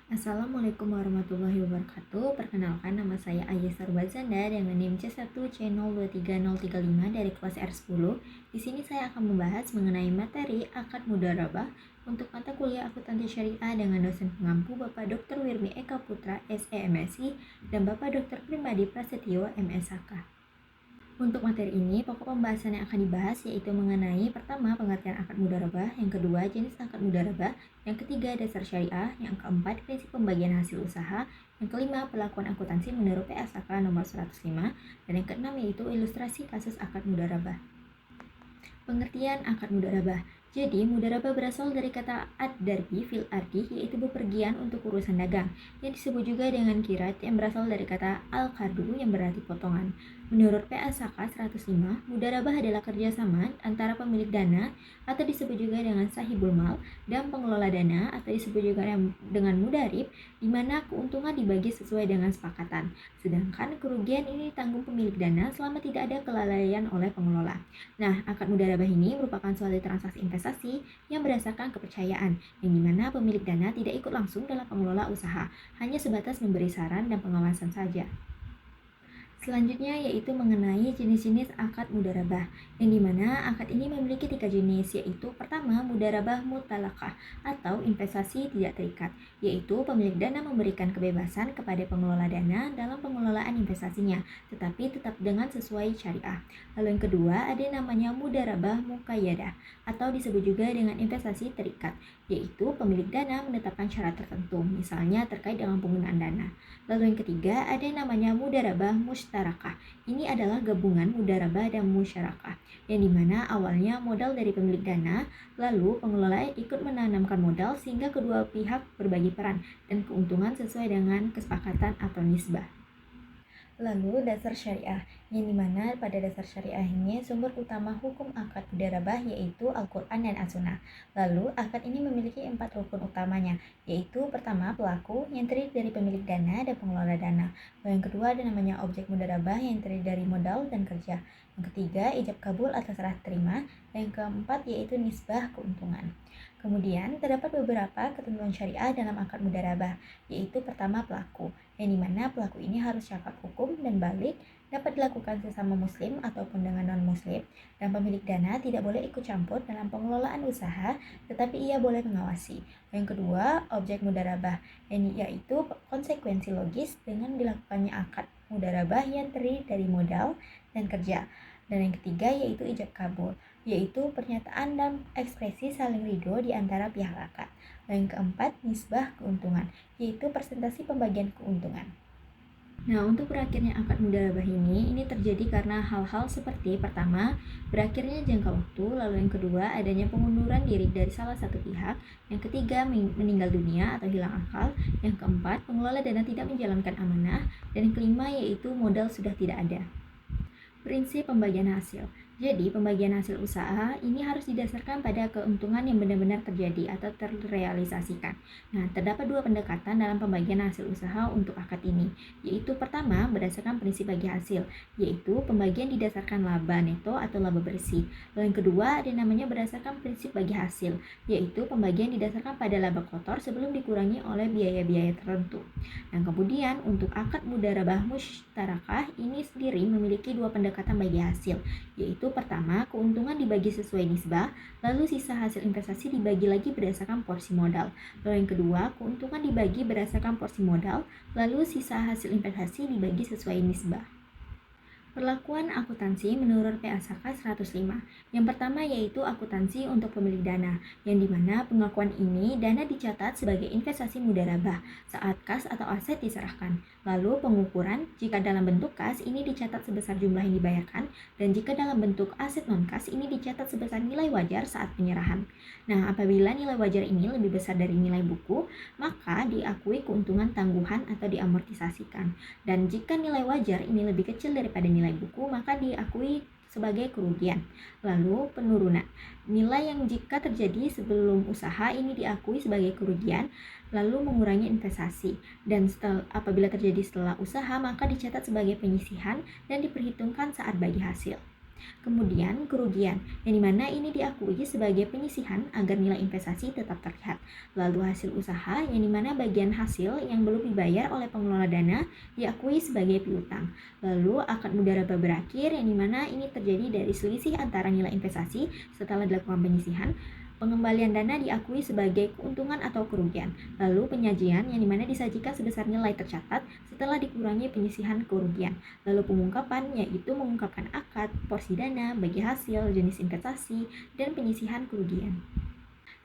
Assalamualaikum warahmatullahi wabarakatuh. Perkenalkan, nama saya Ayes Sarbazanda dengan NIM C1C023035 dari kelas R10. Di sini saya akan membahas mengenai materi akad mudharabah untuk mata kuliah akuntansi syariah dengan dosen pengampu Bapak Dr. Wirmi Eka Putra, SE MSI, dan Bapak Dr. Primadi Prasetyo, MSHK. Untuk materi ini, pokok pembahasan yang akan dibahas yaitu mengenai pertama, pengertian akad mudharabah, yang kedua, jenis akad mudharabah, yang ketiga, dasar syariah, yang keempat, prinsip pembagian hasil usaha, yang kelima, perlakuan akuntansi menurut PSAK nomor 105, dan yang keenam yaitu ilustrasi kasus akad mudharabah. Pengertian akad mudharabah. Jadi, mudharabah berasal dari kata ad-darbi fil ardi, yaitu bepergian untuk urusan dagang, yang disebut juga dengan kirat yang berasal dari kata al-qardu yang berarti potongan. Menurut PSAK 105, mudharabah adalah kerjasama antara pemilik dana atau disebut juga dengan sahibul mal dan pengelola dana atau disebut juga dengan mudarib, di mana keuntungan dibagi sesuai dengan sepakatan. Sedangkan kerugian ini ditanggung pemilik dana selama tidak ada kelalaian oleh pengelola. Nah, akad mudharabah ini merupakan suatu transaksi investasi yang berdasarkan kepercayaan, yang dimana pemilik dana tidak ikut langsung dalam pengelola usaha, hanya sebatas memberi saran dan pengawasan saja. Selanjutnya yaitu mengenai jenis-jenis akad mudharabah, yang dimana akad ini memiliki 3 jenis, yaitu pertama, mudharabah mutalakah atau investasi tidak terikat, yaitu pemilik dana memberikan kebebasan kepada pengelola dana dalam pengelolaan investasinya, tetapi tetap dengan sesuai syariah. Lalu yang kedua, ada namanya mudharabah muqayyadah atau disebut juga dengan investasi terikat, yaitu pemilik dana menetapkan syarat tertentu, misalnya terkait dengan penggunaan dana. Lalu yang ketiga, ada namanya mudharabah musyarakah. Ini adalah gabungan mudharabah dan musyarakah, yang dimana awalnya modal dari pemilik dana, lalu pengelola ikut menanamkan modal sehingga kedua pihak berbagi peran dan keuntungan sesuai dengan kesepakatan atau nisbah. Lalu dasar syariah, yang dimana pada dasar syariah ini sumber utama hukum akad mudharabah yaitu Al-Quran dan As-Sunnah. Lalu akad ini memiliki 4 rukun utamanya, yaitu pertama, pelaku yang terdiri dari pemilik dana dan pengelola dana. Lalu yang kedua ada namanya objek mudharabah yang terdiri dari modal dan kerja. Yang ketiga, ijab kabul atau serah terima. Dan yang keempat yaitu nisbah keuntungan. Kemudian terdapat beberapa ketentuan syariah dalam akad mudharabah, yaitu pertama, pelaku, yang dimana pelaku ini harus cakap hukum dan balik, dapat dilakukan sesama muslim ataupun dengan non-muslim, dan pemilik dana tidak boleh ikut campur dalam pengelolaan usaha, tetapi ia boleh mengawasi. Yang kedua, objek mudharabah, yaitu konsekuensi logis dengan dilakukannya akad mudharabah yang terdiri dari modal dan kerja. Dan yang ketiga yaitu ijab kabul, yaitu pernyataan dan ekspresi saling ridho di antara pihak akad. Dan yang keempat, nisbah keuntungan, yaitu persentase pembagian keuntungan. Nah, untuk berakhirnya akad mudharabah ini terjadi karena hal-hal seperti pertama, berakhirnya jangka waktu, lalu yang kedua, adanya pengunduran diri dari salah satu pihak, yang ketiga, meninggal dunia atau hilang akal, yang keempat, pengelola dana tidak menjalankan amanah, dan yang kelima yaitu modal sudah tidak ada. Prinsip pembagian hasil. Jadi, pembagian hasil usaha ini harus didasarkan pada keuntungan yang benar-benar terjadi atau terrealisasikan. Nah, terdapat 2 pendekatan dalam pembagian hasil usaha untuk akad ini, yaitu pertama, berdasarkan prinsip bagi hasil, yaitu pembagian didasarkan laba neto atau laba bersih. Lalu yang kedua, ada namanya berdasarkan prinsip bagi hasil, yaitu pembagian didasarkan pada laba kotor sebelum dikurangi oleh biaya-biaya tertentu. Nah, kemudian untuk akad mudharabah musyarakah ini sendiri memiliki 2 pendekatan bagi hasil, yaitu pertama, keuntungan dibagi sesuai nisbah, lalu sisa hasil investasi dibagi lagi berdasarkan porsi modal. Lalu yang kedua, keuntungan dibagi berdasarkan porsi modal, lalu sisa hasil investasi dibagi sesuai nisbah. Perlakuan akuntansi menurut PSAK 105. Yang pertama yaitu akuntansi untuk pemilik dana, yang dimana pengakuan ini dana dicatat sebagai investasi mudharabah saat kas atau aset diserahkan. Lalu pengukuran, jika dalam bentuk kas ini dicatat sebesar jumlah yang dibayarkan, dan jika dalam bentuk aset non-kas ini dicatat sebesar nilai wajar saat penyerahan. Nah, apabila nilai wajar ini lebih besar dari nilai buku, maka diakui keuntungan tangguhan atau diamortisasikan. Dan jika nilai wajar ini lebih kecil daripada nilai buku, maka diakui sebagai kerugian. Lalu penurunan, nilai yang jika terjadi sebelum usaha ini diakui sebagai kerugian, lalu mengurangi investasi. Dan apabila terjadi setelah usaha, maka dicatat sebagai penyisihan dan diperhitungkan saat bagi hasil. Kemudian kerugian, yang dimana ini diakui sebagai penyisihan agar nilai investasi tetap terlihat. Lalu hasil usaha, yang dimana bagian hasil yang belum dibayar oleh pengelola dana diakui sebagai piutang. Lalu akad mudharabah berakhir, yang dimana ini terjadi dari selisih antara nilai investasi setelah dilakukan penyisihan. Pengembalian dana diakui sebagai keuntungan atau kerugian. Lalu penyajian, yang dimana disajikan sebesar nilai tercatat setelah dikurangi penyisihan kerugian. Lalu pengungkapan, yaitu mengungkapkan akad, porsi dana, bagi hasil, jenis investasi, dan penyisihan kerugian.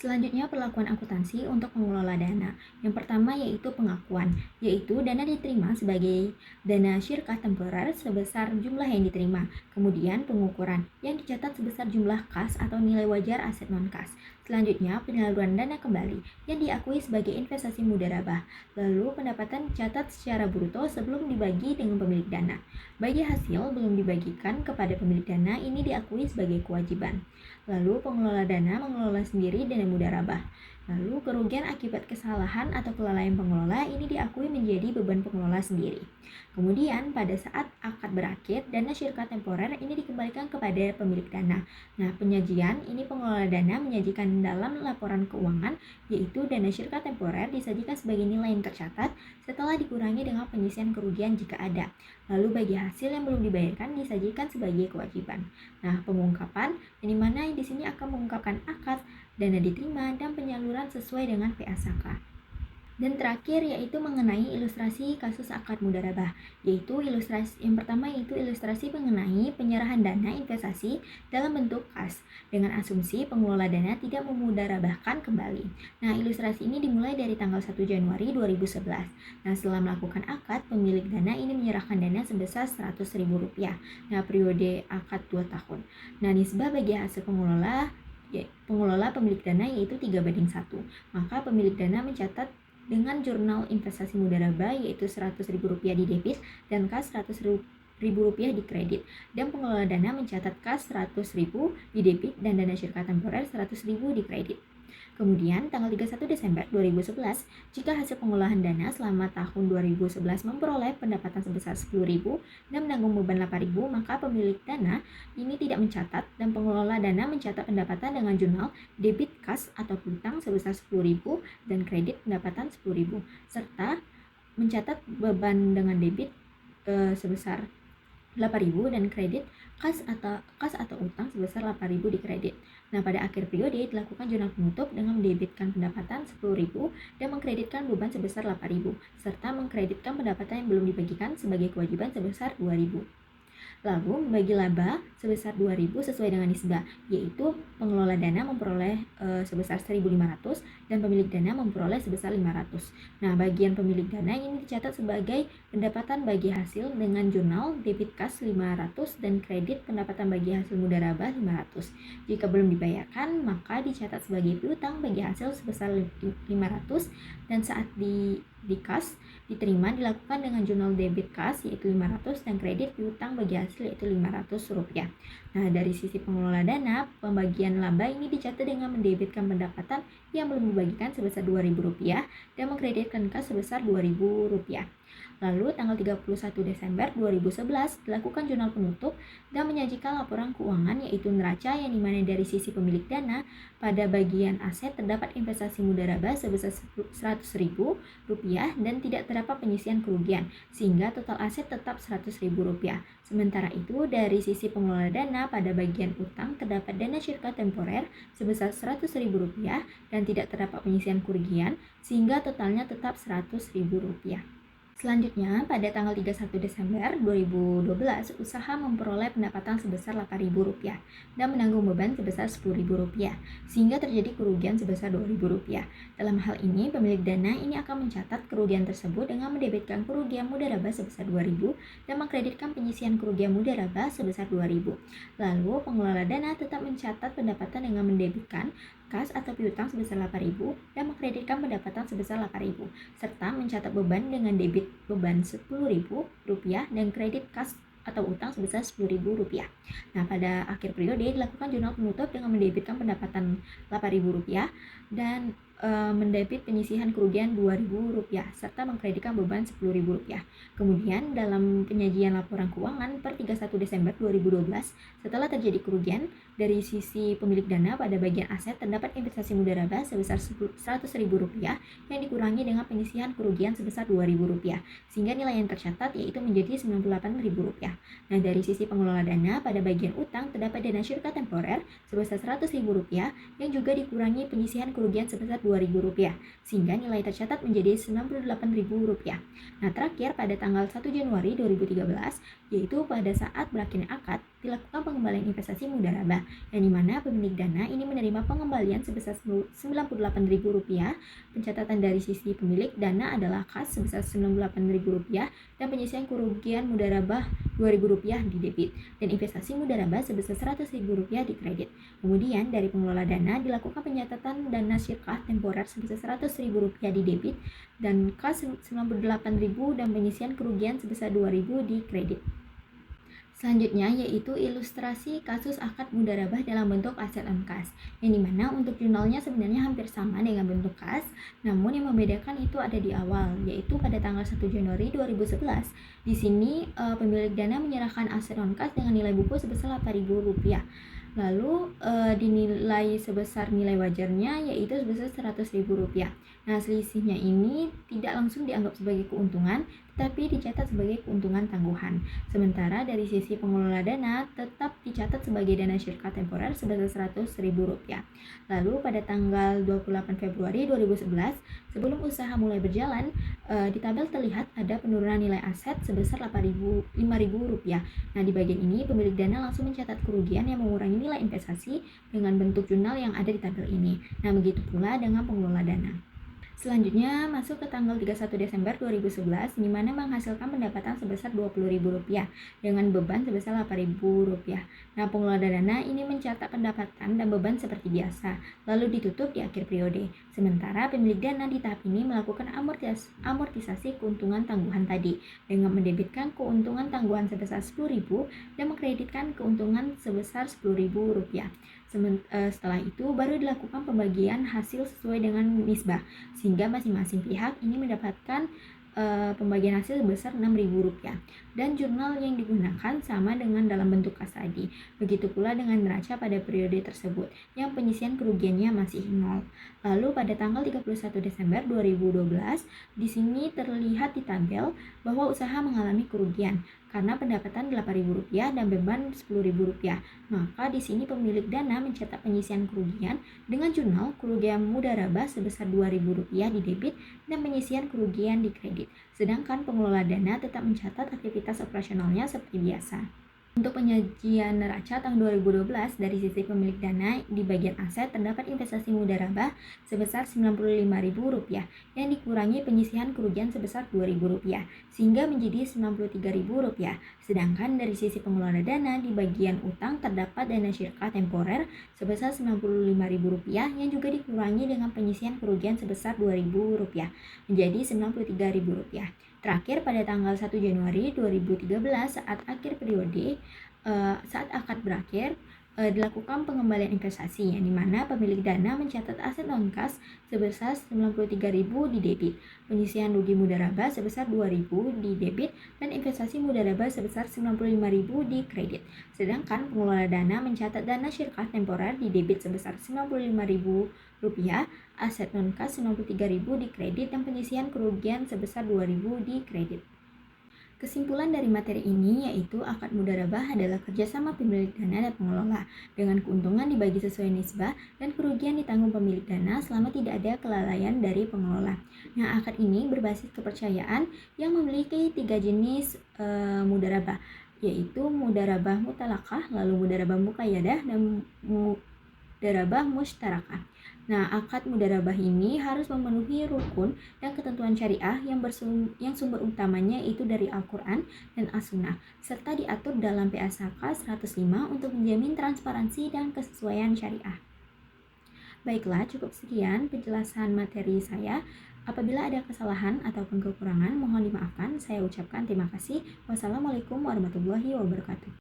Selanjutnya, perlakuan akuntansi untuk mengelola dana. Yang pertama yaitu pengakuan, yaitu dana diterima sebagai dana syirkah temporer sebesar jumlah yang diterima. Kemudian pengukuran, yang dicatat sebesar jumlah kas atau nilai wajar aset non-kas. Selanjutnya, penyaluran dana kembali, yang diakui sebagai investasi mudharabah. Lalu pendapatan dicatat secara bruto sebelum dibagi dengan pemilik dana. Bagi hasil belum dibagikan kepada pemilik dana, ini diakui sebagai kewajiban. Lalu pengelola dana mengelola sendiri dana mudharabah. Lalu kerugian akibat kesalahan atau kelalaian pengelola ini diakui menjadi beban pengelola sendiri. Kemudian pada saat akad berakhir, dana syirkah temporer ini dikembalikan kepada pemilik dana. Nah, penyajian ini pengelola dana menyajikan dalam laporan keuangan, yaitu dana syirkah temporer disajikan sebagai nilai yang tercatat setelah dikurangi dengan penyisian kerugian jika ada. Lalu bagi hasil yang belum dibayarkan disajikan sebagai kewajiban. Nah, pengungkapan, yang dimana di sini akan mengungkapkan akad, dana diterima, dan penyaluran sesuai dengan PA-SAKA. Dan terakhir yaitu mengenai ilustrasi kasus akad mudharabah, yaitu ilustrasi yang pertama yaitu ilustrasi mengenai penyerahan dana investasi dalam bentuk kas dengan asumsi pengelola dana tidak memudharabahkan kembali. Nah, ilustrasi ini dimulai dari tanggal 1 Januari 2011. Nah, setelah melakukan akad, pemilik dana ini menyerahkan dana sebesar Rp100.000. Nah, periode akad 2 tahun. Nah, nisbah bagi hasil pengelola pemilik dana yaitu 3:1. Maka pemilik dana mencatat dengan jurnal investasi mudharabah yaitu Rp100.000 di debit dan kas Rp100.000 di kredit, dan pengelola dana mencatat kas Rp100.000 di debit dan dana syirkah temporer Rp100.000 di kredit. Kemudian, tanggal 31 Desember 2011, jika hasil pengolahan dana selama tahun 2011 memperoleh pendapatan sebesar Rp10.000 dan menanggung beban Rp8.000, maka pemilik dana ini tidak mencatat dan pengelola dana mencatat pendapatan dengan jurnal debit kas atau piutang sebesar Rp10.000 dan kredit pendapatan Rp10.000, serta mencatat beban dengan debit sebesar Rp8.000 dan kredit kas atau utang sebesar Rp8.000 di kredit. Nah, pada akhir periode dilakukan jurnal penutup dengan mendebitkan pendapatan Rp10.000 dan mengkreditkan beban sebesar Rp8.000 serta mengkreditkan pendapatan yang belum dibagikan sebagai kewajiban sebesar Rp2.000. Lalu membagi laba sebesar Rp2.000 sesuai dengan nisbah, yaitu pengelola dana memperoleh sebesar Rp1.500 dan pemilik dana memperoleh sebesar Rp500. Nah, bagian pemilik dana ini dicatat sebagai pendapatan bagi hasil dengan jurnal debit kas Rp500 dan kredit pendapatan bagi hasil mudharabah Rp500. Jika belum dibayarkan, maka dicatat sebagai piutang bagi hasil sebesar Rp500 dan saat di kas diterima dilakukan dengan jurnal debit kas yaitu Rp500 dan kredit piutang bagi hasil yaitu Rp500. Nah, dari sisi pengelola dana, pembagian laba ini dicatat dengan mendebitkan pendapatan yang belum dibagikan sebesar Rp2.000 dan mengkreditkan kas sebesar Rp2.000. Lalu tanggal 31 Desember 2011 dilakukan jurnal penutup dan menyajikan laporan keuangan yaitu neraca, yang dimana dari sisi pemilik dana pada bagian aset terdapat investasi mudharabah sebesar Rp100.000 dan tidak terdapat penyisian kerugian sehingga total aset tetap Rp100.000. Sementara itu dari sisi pengelola dana pada bagian utang terdapat dana syirkah temporer sebesar Rp100.000 dan tidak terdapat penyisian kerugian sehingga totalnya tetap Rp100.000. Selanjutnya, pada tanggal 31 Desember 2012, usaha memperoleh pendapatan sebesar Rp8.000 dan menanggung beban sebesar Rp10.000, sehingga terjadi kerugian sebesar Rp2.000. Dalam hal ini, pemilik dana ini akan mencatat kerugian tersebut dengan mendebitkan kerugian mudharabah sebesar Rp2.000 dan mengkreditkan penyisian kerugian mudharabah sebesar Rp2.000. Lalu, pengelola dana tetap mencatat pendapatan dengan mendebitkan kas atau piutang sebesar Rp8.000 dan mengkreditkan pendapatan sebesar Rp8.000 serta mencatat beban dengan debit beban Rp10.000 dan kredit kas atau utang sebesar Rp10.000. Nah, pada akhir periode dilakukan jurnal penutup dengan mendebitkan pendapatan Rp8.000 dan mendebit penyisihan kerugian Rp2.000 serta mengkreditkan beban Rp10.000. Kemudian dalam penyajian laporan keuangan per 31 Desember 2012, setelah terjadi kerugian dari sisi pemilik dana pada bagian aset terdapat investasi mudharabah sebesar Rp100.000 yang dikurangi dengan penyisihan kerugian sebesar Rp2.000 sehingga nilai yang tercatat yaitu menjadi Rp98.000. Nah, dari sisi pengelola dana pada bagian utang terdapat dana syirka temporer sebesar Rp100.000 yang juga dikurangi penyisihan kerugian sebesar Rp2.000 sehingga nilai tercatat menjadi Rp98.000. Nah, terakhir pada tanggal 1 Januari 2013 yaitu pada saat berakhirnya akad dilakukan pengembalian investasi mudharabah yang dimana pemilik dana ini menerima pengembalian sebesar Rp98.000. Pencatatan dari sisi pemilik dana adalah kas sebesar Rp98.000 dan penyisihan kerugian mudharabah Rp2.000 di debit dan investasi mudharabah sebesar Rp100.000 di kredit. Kemudian dari pengelola dana dilakukan pencatatan dana syirkah temporer sebesar Rp100.000 di debit dan kas Rp98.000 dan penyisihan kerugian sebesar Rp2.000 di kredit. Selanjutnya yaitu ilustrasi kasus akad mudharabah dalam bentuk aset on kas, yang dimana untuk jurnalnya sebenarnya hampir sama dengan bentuk kas, namun yang membedakan itu ada di awal, yaitu pada tanggal 1 Januari 2011. Di sini pemilik dana menyerahkan aset on kas dengan nilai buku sebesar Rp8.000. Lalu dinilai sebesar nilai wajarnya yaitu sebesar Rp100.000. Nah, selisihnya ini tidak langsung dianggap sebagai keuntungan, tetapi dicatat sebagai keuntungan tangguhan. Sementara dari sisi pengelola dana tetap dicatat sebagai dana syirka temporer sebesar Rp100.000. Lalu pada tanggal 28 Februari 2011, sebelum usaha mulai berjalan, di tabel terlihat ada penurunan nilai aset sebesar Rp5.000. Nah, di bagian ini pemilik dana langsung mencatat kerugian yang mengurangi nilai investasi dengan bentuk jurnal yang ada di tabel ini. Nah, begitu pula dengan pengelola dana. Selanjutnya masuk ke tanggal 31 Desember 2011 di mana menghasilkan pendapatan sebesar Rp20.000 dengan beban sebesar Rp8.000. Nah, pengelola dana ini mencatat pendapatan dan beban seperti biasa, lalu ditutup di akhir periode. Sementara pemilik dana di tahap ini melakukan amortisasi keuntungan tangguhan tadi dengan mendebitkan keuntungan tangguhan sebesar Rp10.000 dan mengkreditkan keuntungan sebesar Rp10.000. Setelah itu baru dilakukan pembagian hasil sesuai dengan nisbah sehingga masing-masing pihak ini mendapatkan pembagian hasil sebesar Rp6.000 dan jurnal yang digunakan sama dengan dalam bentuk kas tadi. Begitu pula dengan neraca pada periode tersebut yang penyisihan kerugiannya masih nol. Lalu pada tanggal 31 Desember 2012 di sini terlihat di tabel bahwa usaha mengalami kerugian karena pendapatan Rp8.000 dan beban Rp10.000. Maka di sini pemilik dana mencetak penyisihan kerugian dengan jurnal kerugian mudharabah sebesar Rp2.000 di debit dan penyisihan kerugian di kredit. Sedangkan pengelola dana tetap mencatat aktivitas operasionalnya seperti biasa. Untuk penyajian neraca tahun 2012 dari sisi pemilik dana di bagian aset terdapat investasi mudharabah sebesar Rp95.000 yang dikurangi penyisihan kerugian sebesar Rp2.000 sehingga menjadi Rp93.000. Sedangkan dari sisi pengelola dana di bagian utang terdapat dana syirka temporer sebesar Rp95.000 yang juga dikurangi dengan penyisihan kerugian sebesar Rp2.000 menjadi Rp93.000. Terakhir pada tanggal 1 Januari 2013 saat akhir periode, saat akad berakhir, dilakukan pengembalian investasi yang dimana pemilik dana mencatat aset non kas sebesar Rp93.000 di debit, penyisihan rugi mudharabah sebesar Rp2.000 di debit dan investasi mudharabah sebesar Rp95.000 di kredit. Sedangkan pengelola dana mencatat dana syirkah temporer di debit sebesar Rp95.000, aset non kas Rp93.000 di kredit dan penyisihan kerugian sebesar Rp2.000 di kredit. Kesimpulan dari materi ini yaitu akad mudharabah adalah kerjasama pemilik dana dan pengelola dengan keuntungan dibagi sesuai nisbah dan kerugian ditanggung pemilik dana selama tidak ada kelalaian dari pengelola. Nah, akad ini berbasis kepercayaan yang memiliki 3 jenis mudharabah, yaitu mudharabah mutalakah, lalu mudharabah muqayyadah dan mudharabah mushtarakah. Nah, akad mudharabah ini harus memenuhi rukun dan ketentuan syariah yang sumber utamanya itu dari Al-Quran dan As-Sunnah, serta diatur dalam PSHK 105 untuk menjamin transparansi dan kesesuaian syariah. Baiklah, cukup sekian penjelasan materi saya. Apabila ada kesalahan ataupun kekurangan, mohon dimaafkan. Saya ucapkan terima kasih. Wassalamualaikum warahmatullahi wabarakatuh.